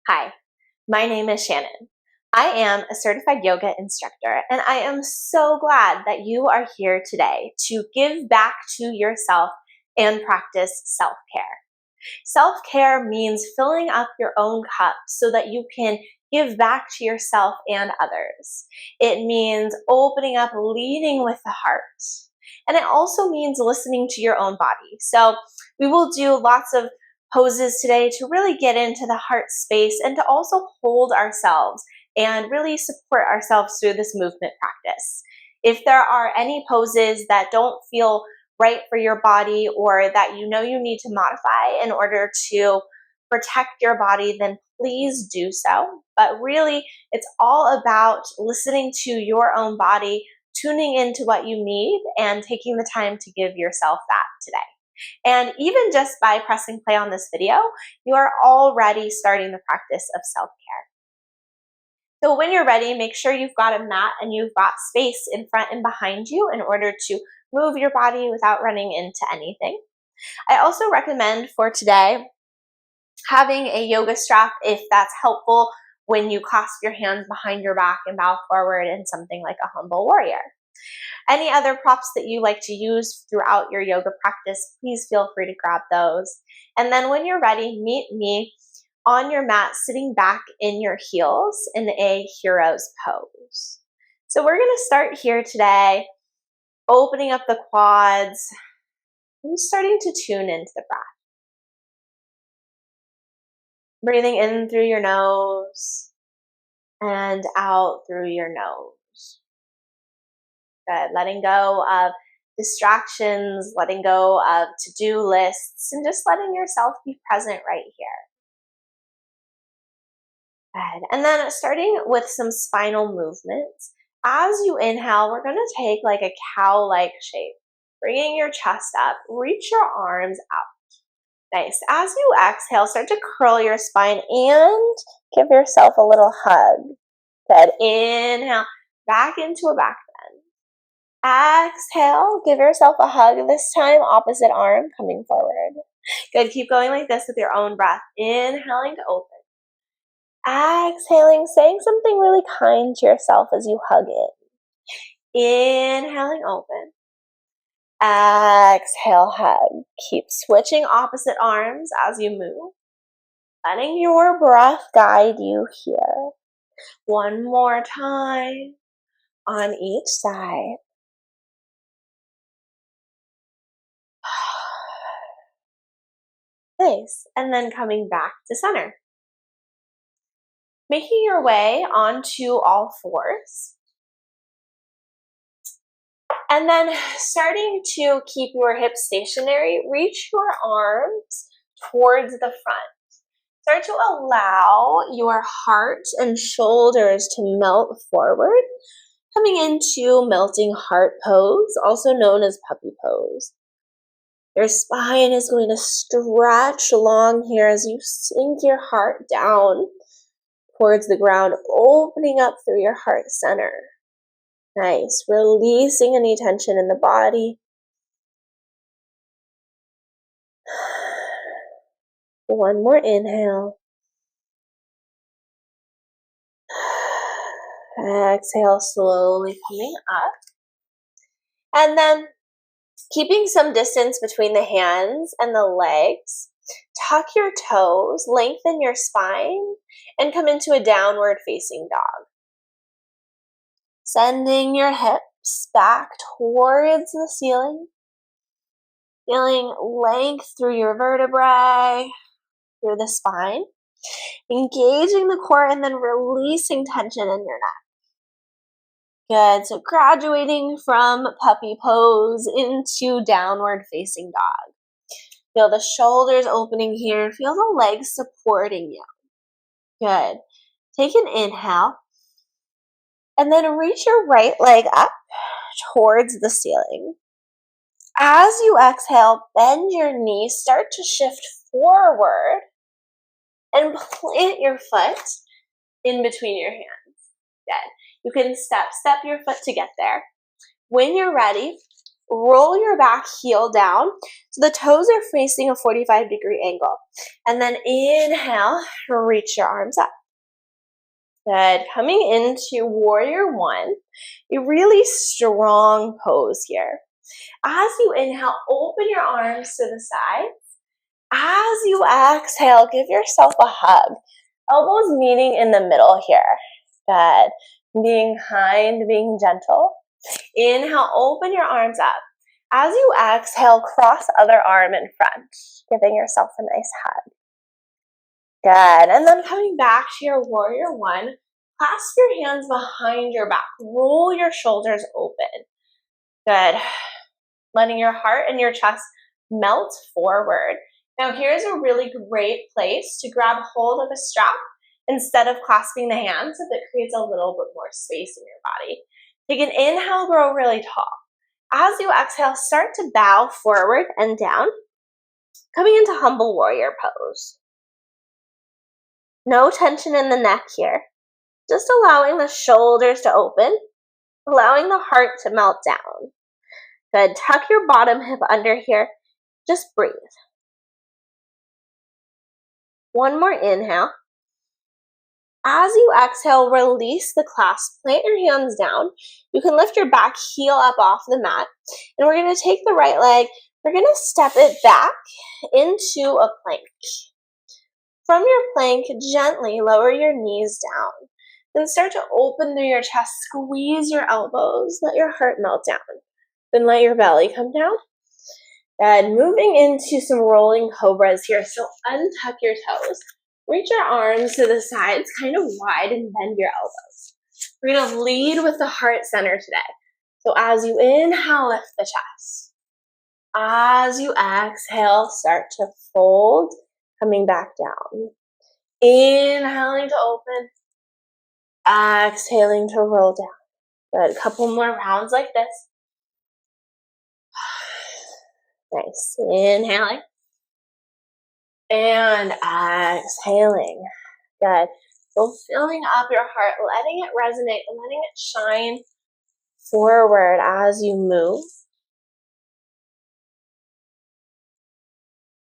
Hi, my name is Shannon. I am a certified yoga instructor, and I am so glad that you are here today to give back to yourself and practice self-care. Self-care means filling up your own cup so that you can give back to yourself and others. It means opening up, leading with the heart. And it also means listening to your own body. So we will do lots of poses today to really get into the heart space and to also hold ourselves and really support ourselves through this movement practice. If there are any poses that don't feel right for your body or that you know you need to modify in order to protect your body, then please do so. But really, it's all about listening to your own body, tuning into what you need, and taking the time to give yourself that today. And even just by pressing play on this video, you are already starting the practice of self-care. So when you're ready, make sure you've got a mat and you've got space in front and behind you in order to move your body without running into anything. I also recommend for today having a yoga strap if that's helpful when you clasp your hands behind your back and bow forward in something like a humble warrior. Any other props that you like to use throughout your yoga practice, please feel free to grab those. And then when you're ready, meet me on your mat, sitting back in your heels in a hero's pose. So we're going to start here today, opening up the quads and starting to tune into the breath. Breathing in through your nose and out through your nose. Good. Letting go of distractions, letting go of to-do lists, and just letting yourself be present right here. Good. And then starting with some spinal movements. As you inhale, we're going to take like a cow-like shape. Bringing your chest up, reach your arms out. Nice. As you exhale, start to curl your spine and give yourself a little hug. Good. Inhale, back into a back bend. Exhale, give yourself a hug. This time, opposite arm coming forward. Good. Keep going like this with your own breath. Inhaling to open. Exhaling, saying something really kind to yourself as you hug in. Inhaling, open. Exhale, hug. Keep switching opposite arms as you move. Letting your breath guide you here. One more time on each side. Nice. And then coming back to center. Making your way onto all fours. And then starting to keep your hips stationary, reach your arms towards the front. Start to allow your heart and shoulders to melt forward, coming into melting heart pose, also known as puppy pose. Your spine is going to stretch long here as you sink your heart down towards the ground, opening up through your heart center. Nice. Releasing any tension in the body. One more inhale. Exhale, slowly coming up. And then keeping some distance between the hands and the legs. Tuck your toes, lengthen your spine, and come into a downward facing dog. Sending your hips back towards the ceiling. Feeling length through your vertebrae, through the spine. Engaging the core and then releasing tension in your neck. Good. So graduating from puppy pose into downward facing dog. Feel the shoulders opening here. Feel the legs supporting you. Good. Take an inhale. And then reach your right leg up towards the ceiling. As you exhale, bend your knees. Start to shift forward. And plant your foot in between your hands. Good. You can step your foot to get there. When you're ready, Roll your back heel down so the toes are facing a 45-degree angle. And then inhale, reach your arms up. Good. Coming into warrior one, a really strong pose here. As you inhale, open your arms to the side. As you exhale, give yourself a hug. Elbows meeting in the middle here. Good. Being kind, being gentle. Inhale, open your arms up. As you exhale, cross other arm in front, giving yourself a nice hug. Good. And then coming back to your warrior one, clasp your hands behind your back. Roll your shoulders open. Good. Letting your heart and your chest melt forward. Now here's a really great place to grab hold of a strap instead of clasping the hands, if it creates a little bit more space in your body. Take an inhale, grow really tall. As you exhale, start to bow forward and down, coming into humble warrior pose. No tension in the neck here. Just allowing the shoulders to open, allowing the heart to melt down. Good. Tuck your bottom hip under here. Just breathe. One more inhale. As you exhale, release the clasp. Plant your hands down. You can lift your back heel up off the mat. And we're going to take the right leg. We're going to step it back into a plank. From your plank, gently lower your knees down. Then start to open through your chest. Squeeze your elbows. Let your heart melt down. Then let your belly come down. And moving into some rolling cobras here. So untuck your toes. Reach your arms to the sides, kind of wide, and bend your elbows. We're going to lead with the heart center today. So as you inhale, lift the chest. As you exhale, start to fold, coming back down. Inhaling to open. Exhaling to roll down. Good. A couple more rounds like this. Nice. Inhaling. And exhaling. Good. So filling up your heart, letting it resonate, letting it shine forward as you move.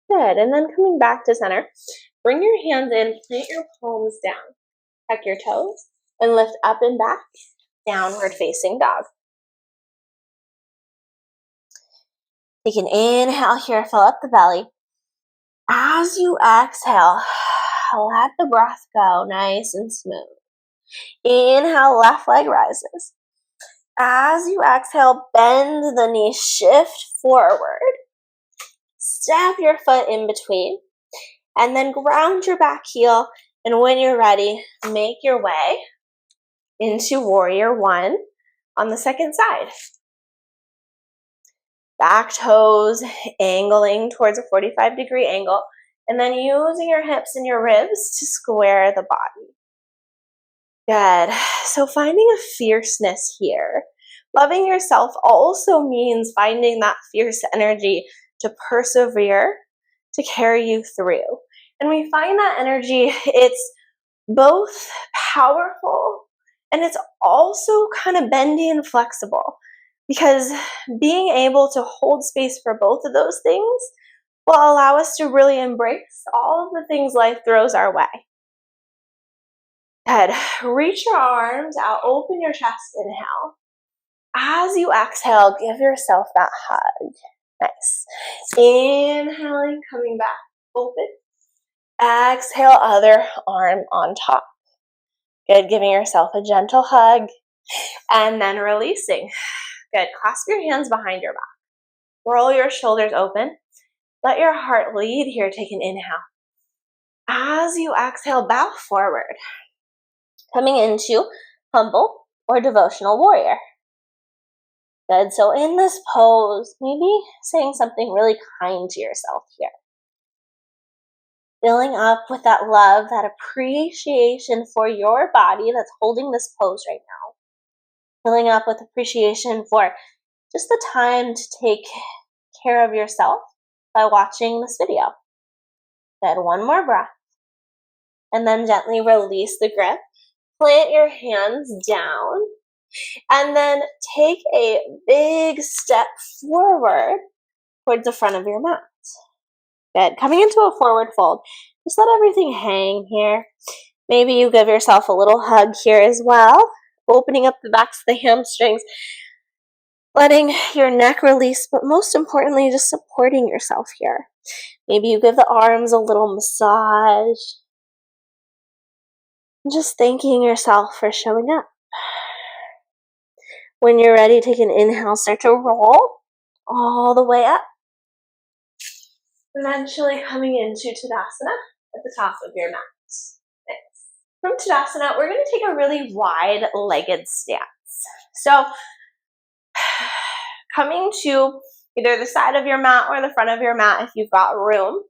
Good. And then coming back to center. Bring your hands in, plant your palms down. Tuck your toes and lift up and back. Downward facing dog. Take an inhale here, fill up the belly. As you exhale, let the breath go nice and smooth. Inhale, left leg rises. As you exhale, bend the knee, shift forward. Step your foot in between, and then ground your back heel. And when you're ready, make your way into warrior one on the second side. Back toes angling towards a 45-degree angle, and then using your hips and your ribs to square the body. Good. So finding a fierceness here. Loving yourself also means finding that fierce energy to persevere, to carry you through. And we find that energy, it's both powerful and it's also kind of bendy and flexible. Because being able to hold space for both of those things will allow us to really embrace all of the things life throws our way. Good. Reach your arms out, open your chest, inhale. As you exhale, give yourself that hug. Nice. Inhaling, coming back, open. Exhale, other arm on top. Good. Giving yourself a gentle hug and then releasing. Good. Clasp your hands behind your back. Roll your shoulders open. Let your heart lead here. Take an inhale. As you exhale, bow forward. Coming into humble or devotional warrior. Good. So in this pose, maybe saying something really kind to yourself here. Filling up with that love, that appreciation for your body that's holding this pose right now. Filling up with appreciation for just the time to take care of yourself by watching this video. Good. One more breath. And then gently release the grip. Plant your hands down. And then take a big step forward towards the front of your mat. Good. Coming into a forward fold. Just let everything hang here. Maybe you give yourself a little hug here as well. Opening up the backs of the hamstrings. Letting your neck release, but most importantly, just supporting yourself here. Maybe you give the arms a little massage. Just thanking yourself for showing up. When you're ready, take an inhale, start to roll all the way up. Eventually coming into Tadasana at the top of your mat. Nice. From Tadasana, we're going to take a really wide-legged stance. So, coming to either the side of your mat or the front of your mat if you've got room,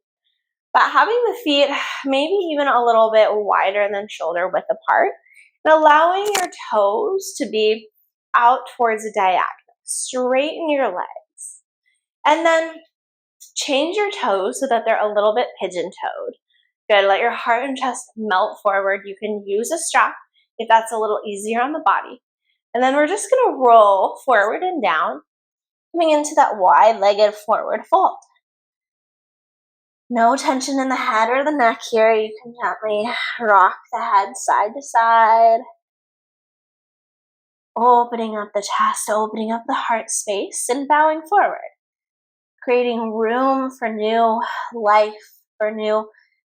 but having the feet maybe even a little bit wider than shoulder width apart, and allowing your toes to be out towards the diagonal. Straighten your legs. And then change your toes so that they're a little bit pigeon-toed. Good. Let your heart and chest melt forward. You can use a strap if that's a little easier on the body. And then we're just going to roll forward and down, coming into that wide-legged forward fold. No tension in the head or the neck here. You can gently rock the head side to side. Opening up the chest, opening up the heart space, and bowing forward. Creating room for new life, for new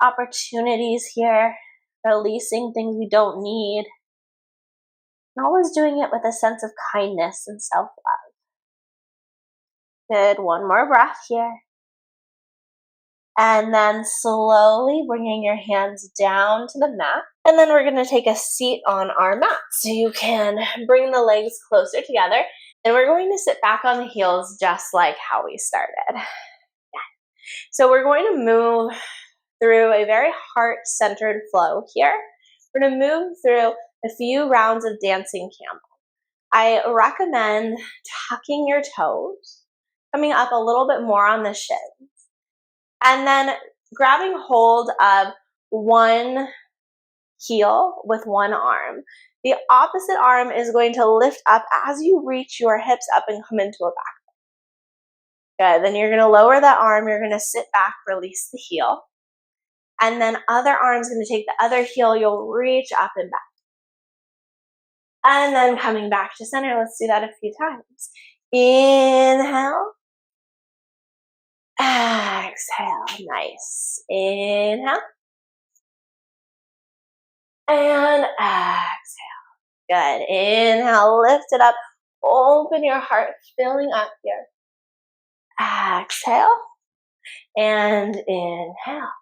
opportunities here. Releasing things we don't need. And always doing it with a sense of kindness and self-love. Good. One more breath here. And then slowly bringing your hands down to the mat. And then we're going to take a seat on our mat. So you can bring the legs closer together. And we're going to sit back on the heels just like how we started. Yeah. So we're going to move through a very heart-centered flow here. We're going to move through a few rounds of dancing camel. I recommend tucking your toes, coming up a little bit more on the shins. And then grabbing hold of one heel with one arm. The opposite arm is going to lift up as you reach your hips up and come into a back. Good. Then you're going to lower that arm. You're going to sit back, release the heel. And then other arm's going to take the other heel. You'll reach up and back. And then coming back to center. Let's do that a few times. Inhale. Exhale. Nice. Inhale. And exhale. Good. Inhale. Lift it up. Open your heart. Filling up here. Exhale. And inhale.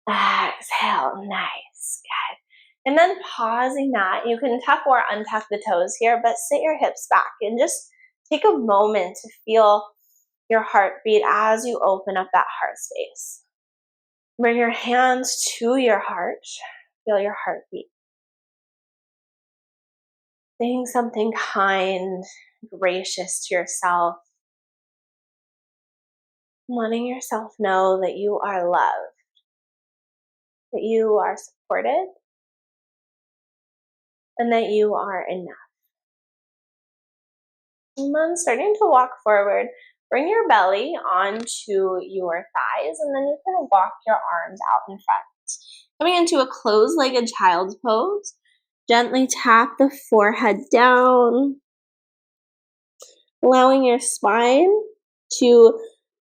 Exhale. Nice. Good. And then pausing that. You can tuck or untuck the toes here, but sit your hips back and just take a moment to feel your heartbeat as you open up that heart space. Bring your hands to your heart. Feel your heartbeat. Saying something kind, gracious to yourself. Letting yourself know that you are loved, that you are supported, and that you are enough. And then starting to walk forward, bring your belly onto your thighs, and then you can walk your arms out in front. Coming into a closed-legged child's pose, gently tap the forehead down, allowing your spine to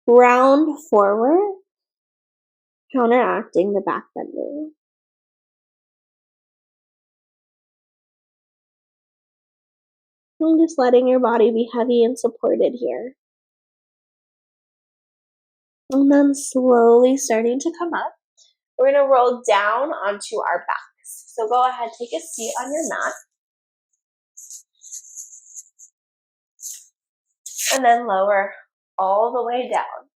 round forward, counteracting the back bending. And just letting your body be heavy and supported here. And then slowly starting to come up. We're going to roll down onto our backs. So go ahead, take a seat on your mat. And then lower all the way down.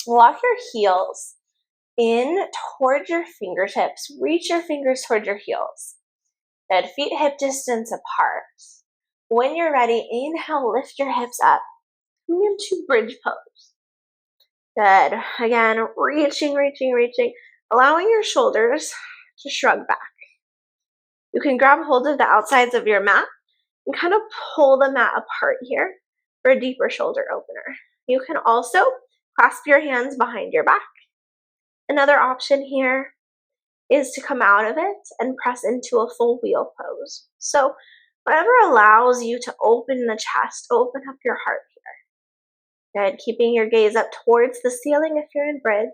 Walk your heels in towards your fingertips. Reach your fingers towards your heels. Good. Feet hip distance apart. When you're ready, inhale, lift your hips up. Come into bridge pose. Good. Again, reaching, allowing your shoulders to shrug back. You can grab hold of the outsides of your mat and kind of pull the mat apart here for a deeper shoulder opener. You can also clasp your hands behind your back. Another option here is to come out of it and press into a full wheel pose. So whatever allows you to open the chest, open up your heart here. Good, keeping your gaze up towards the ceiling if you're in bridge,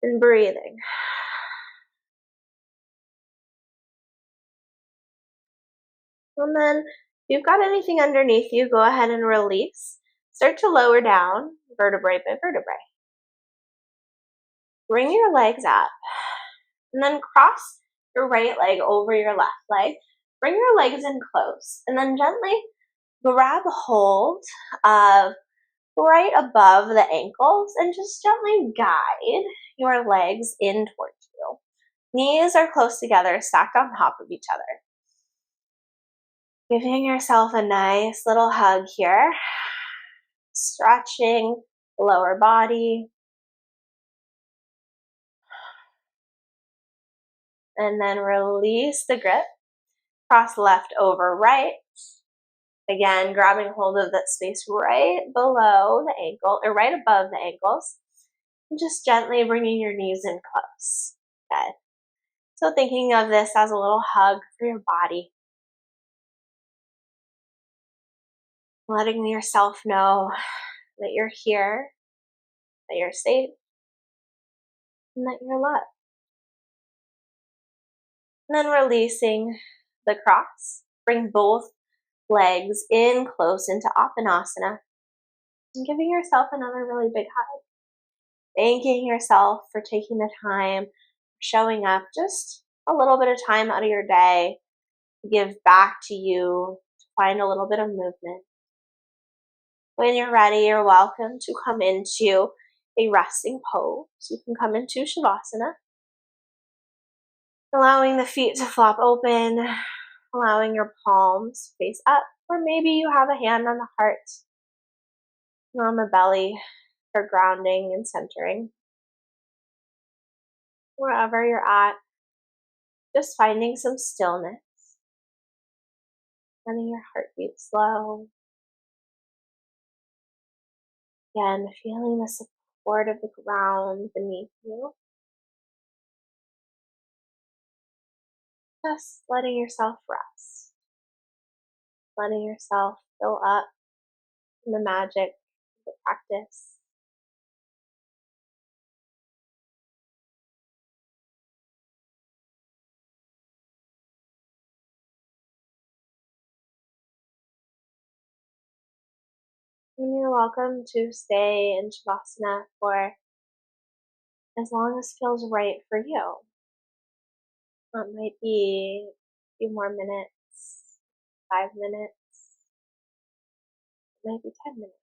and breathing. And then if you've got anything underneath you, go ahead and release. Start to lower down vertebrae by vertebrae. Bring your legs up and then cross your right leg over your left leg. Bring your legs in close and then gently grab hold of right above the ankles and just gently guide your legs in towards you. Knees are close together, stacked on top of each other. Giving yourself a nice little hug here. Stretching the lower body. And then release the grip. Cross left over right. Again, grabbing hold of that space right below the ankle, or right above the ankles. And just gently bringing your knees in close. Good. So thinking of this as a little hug for your body. Letting yourself know that you're here, that you're safe, and that you're loved. And then releasing the cross. Bring both legs in close into Appanasana. And giving yourself another really big hug. Thanking yourself for taking the time, showing up just a little bit of time out of your day to give back to you, to find a little bit of movement. When you're ready, you're welcome to come into a resting pose. You can come into Shavasana, allowing the feet to flop open, allowing your palms face up, or maybe you have a hand on the heart or on the belly for grounding and centering. Wherever you're at, just finding some stillness, letting your heartbeat slow. Again, feeling the support of the ground beneath you. Just letting yourself rest. Letting yourself fill up in the magic of the practice. And you're welcome to stay in Shavasana for as long as feels right for you. It might be a few more minutes, 5 minutes, maybe 10 minutes.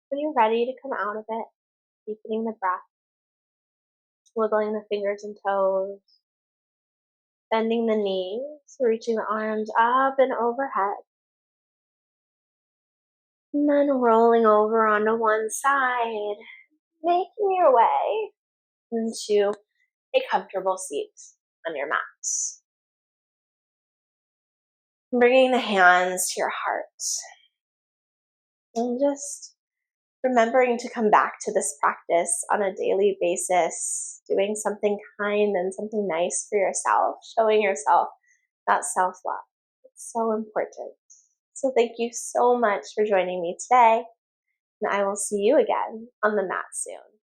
When you're ready to come out of it, deepening the breath, wiggling the fingers and toes, bending the knees, reaching the arms up and overhead, and then rolling over onto one side, making your way into a comfortable seat on your mat. Bringing the hands to your heart and just remembering to come back to this practice on a daily basis, doing something kind and something nice for yourself, showing yourself that self-love. It's so important. So thank you so much for joining me today, and I will see you again on the mat soon.